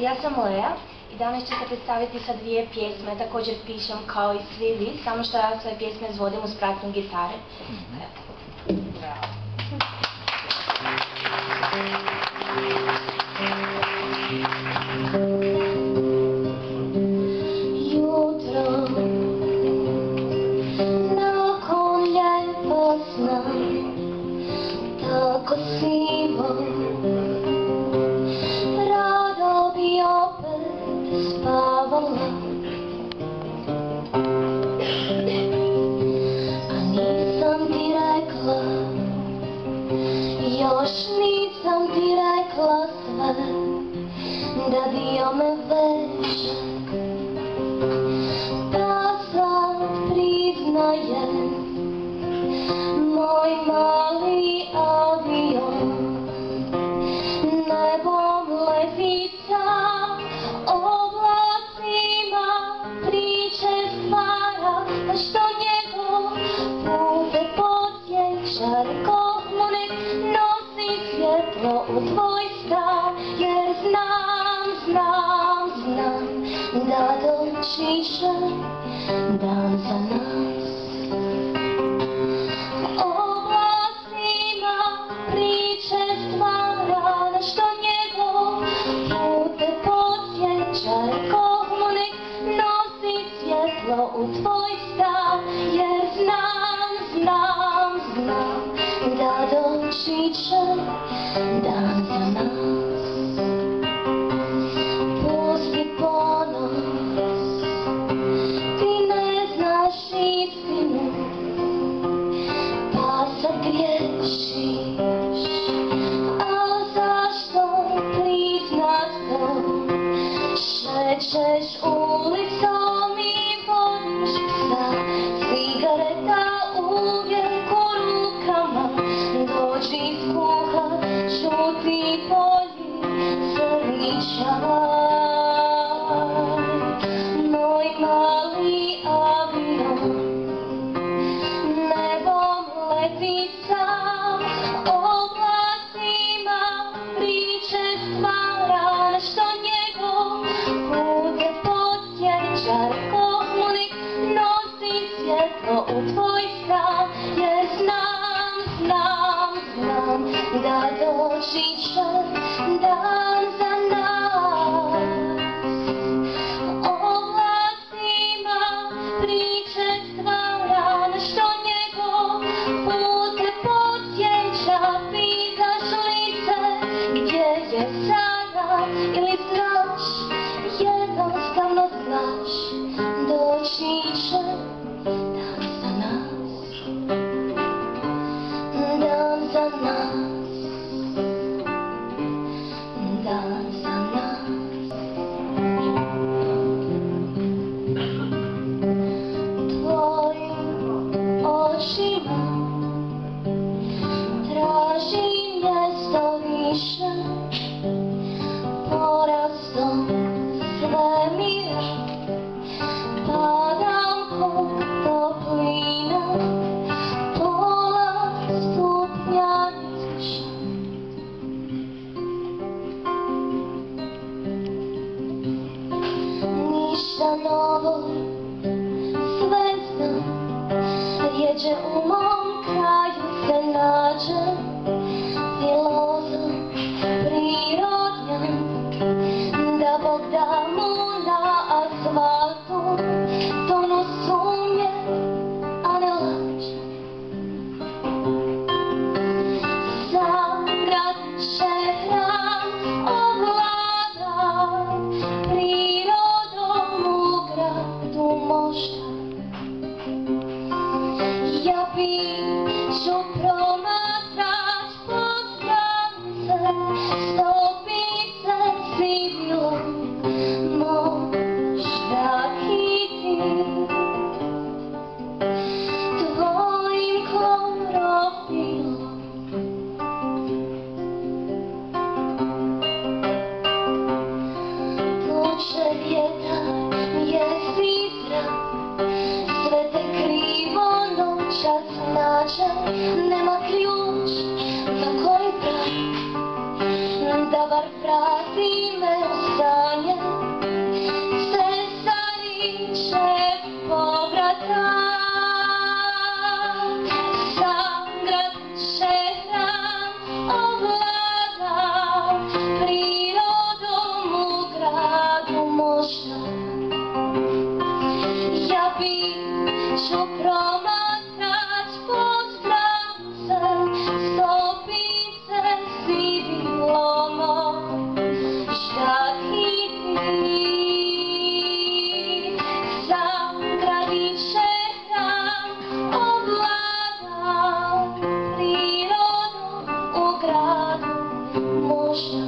Ja sam Lea i danas ću se predstaviti sa dvije pjesme, također pišem kao i svi vi, samo što ja svoje pjesme izvodim uz pratnju gitare. Jutro, nakon lijepog sna, tako sivo, rado bi opet spavala, a nisam ti rekla, još nisam ti rekla sve, da dio me veže, da sad priznajem moj mali avion nebom letica, oblacima priče stvara, a što njegov pute podsjeća, rekao mu nek nosi svjetlo u tvoj stav, jer znam da doći će dan za nas. Oblacima priče stvara, na što njegov pute podsjeća, rekao mu nek nosi svjetlo u tvoj stav, jer znam da doći će dan za nas. Pusti ponos, ti ne znaš istinu, pa sad griješiš, a zašto priznat to? Šećeš ulicom i vodiš psa, cigareta uvijek u rukama, dođi iz kuha, šuti polji crni čaj. Moj mali avion nebom leti sam, oblacima priče stvara, na što njegov pute podsjeća, rekao mu nek nosi svjetlo u tvoj stav, jer znam da doći će dan za nas. Oblacima priče stvara, na što njegov pute podsjeća, pitaš li se gdje je sada, ili znaš, jednostavno znaš, doći će dan za nas, dan za nas, dan za nas. Tvojim očima tražim mjesto više, porastom svemira, padam ko toplina, pola stupnja izviša. Ništa novo, sve znam, rjeđe u mom kraju se nađe, filozof prirodnjan, da Bog da mu na asfaltu tonu sumnje, a ne laže. Zagrad će hram ovlada, prirodom u gradu možda. Ja ću promatrač pozdravim se, stopit se civilom, možda i ti, tvojim klorofilom. Tuče vjetar, jesi zdrav, sve te krivo noćas nađe, nema ključ za koji pravi, da bar vrati me u san. Bošnjak.